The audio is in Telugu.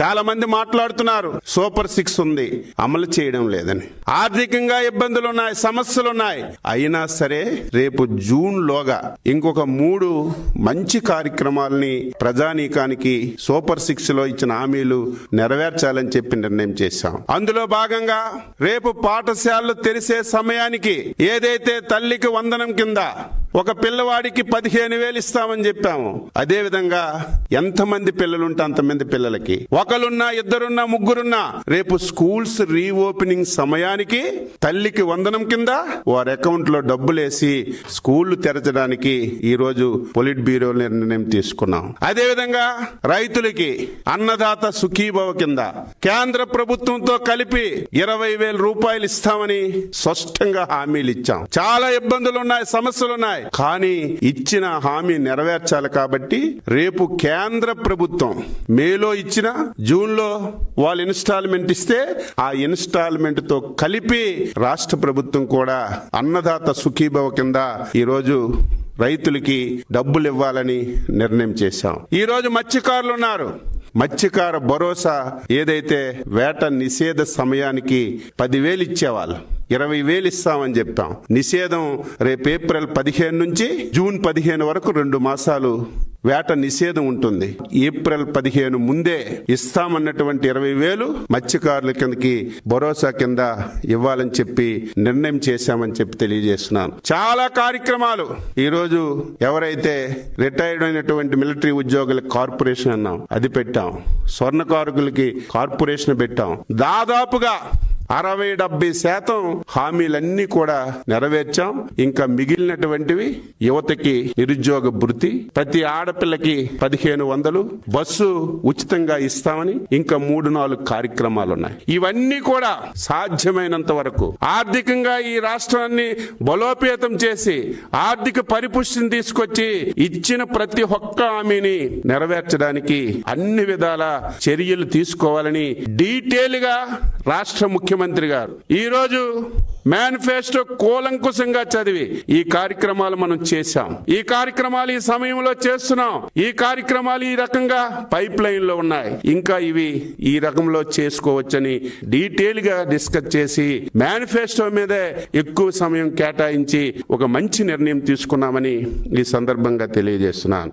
చాలా మంది మాట్లాడుతున్నారు సూపర్ 6 ఉంది, అమలు చేయడం లేదని. ఆర్థికంగా ఇబ్బందులున్నాయి, సమస్యలున్నాయి. అయినా సరే రేపు జూన్ లోగా ఇంకొక 3 మంచి కార్యక్రమాలని ప్రజానీకానికి సూపర్ 6 లో ఇచ్చిన హామీలు నెరవేర్చాలని చెప్పి నిర్ణయం చేశాం. అందులో భాగంగా రేపు పాఠశాలలు తెరిసే సమయానికి ఏదైతే తల్లికి వందనం కింద ఒక పిల్లవాడికి 15,000 ఇస్తామని చెప్పాము. అదే విధంగా ఎంతమంది పిల్లలుంటే అంతమంది పిల్లలకి, ఒకరున్నా, ఇద్దరున్నా, ముగ్గురున్నా, రేపు స్కూల్స్ రీఓపెనింగ్ సమయానికి తల్లికి వందనం కింద వారి అకౌంట్ లో డబ్బులేసి స్కూళ్లు తెరచడానికి ఈ రోజు పొలిట్ బ్యూరో నిర్ణయం తీసుకున్నాం. అదే విధంగా రైతులకి అన్నదాత సుఖీభవ కింద కేంద్ర ప్రభుత్వంతో కలిపి 20,000 రూపాయలు ఇస్తామని స్పష్టంగా హామీలు ఇచ్చాం. చాలా ఇబ్బందులున్నాయి, సమస్యలున్నాయి. కానీ ఇచ్చిన హామీ నెరవేర్చాలి కాబట్టి రేపు కేంద్ర ప్రభుత్వం మేలో ఇచ్చిన జూన్లో వాళ్ళు ఇన్స్టాల్మెంట్ ఇస్తే ఆ ఇన్స్టాల్మెంట్ తో కలిపి రాష్ట్ర ప్రభుత్వం కూడా అన్నదాత సుఖీభవ కింద ఈరోజు రైతులకి డబ్బులు ఇవ్వాలని నిర్ణయం చేశాం. ఈ రోజు మత్స్యకారులు ఉన్నారు. మత్స్యకార భరోసా ఏదైతే వేట నిషేధ సమయానికి 10,000 ఇచ్చేవాళ్ళు 20,000 ఇస్తామని చెప్పాం. నిషేధం రేపు ఏప్రిల్ 15 నుంచి జూన్ 15 వరకు 2 మాసాలు వేట నిషేధం ఉంటుంది. ఏప్రిల్ 15 ముందే ఇస్తామన్నటువంటి 20,000 మత్స్యకారుల కిందకి భరోసా కింద ఇవ్వాలని చెప్పి నిర్ణయం చేశామని చెప్పి తెలియజేస్తున్నాను. చాలా కార్యక్రమాలు ఈరోజు ఎవరైతే రిటైర్డ్ అయినటువంటి మిలిటరీ ఉద్యోగుల కార్పొరేషన్ అన్నాం, అది పెట్టాం. స్వర్ణకారులకి కార్పొరేషన్ పెట్టాం. దాదాపుగా 60-70% హామీలన్నీ కూడా నెరవేర్చాం. ఇంకా మిగిలినటువంటివి యువతకి నిరుద్యోగ భృతి, ప్రతి ఆడపిల్లకి 1,500, బస్సు ఉచితంగా ఇస్తామని ఇంకా 3-4 కార్యక్రమాలు ఉన్నాయి. ఇవన్నీ కూడా సాధ్యమైనంత వరకు ఆర్థికంగా ఈ రాష్ట్రాన్ని బలోపేతం చేసి ఆర్థిక పరిపుష్టిని తీసుకొచ్చి ఇచ్చిన ప్రతి ఒక్క హామీని నెరవేర్చడానికి అన్ని విధాల చర్యలు తీసుకోవాలని డీటెయిల్ గా రాష్ట్ర ముఖ్యమంత్రి గారు ఈ రోజు మేనిఫెస్టో కూలంకుశంగా చదివి ఈ కార్యక్రమాలు మనం చేశాం. ఈ కార్యక్రమాలు ఈ సమయంలో చేస్తున్నాం. ఈ కార్యక్రమాలు ఈ రకంగా పైప్ లైన్ లో ఉన్నాయి. ఇంకా ఇవి ఈ రకంలో చేసుకోవచ్చని డీటెయిల్ గా డిస్కస్ చేసి మేనిఫెస్టో మీదే ఎక్కువ సమయం కేటాయించి ఒక మంచి నిర్ణయం తీసుకున్నామని ఈ సందర్భంగా తెలియజేస్తున్నాను.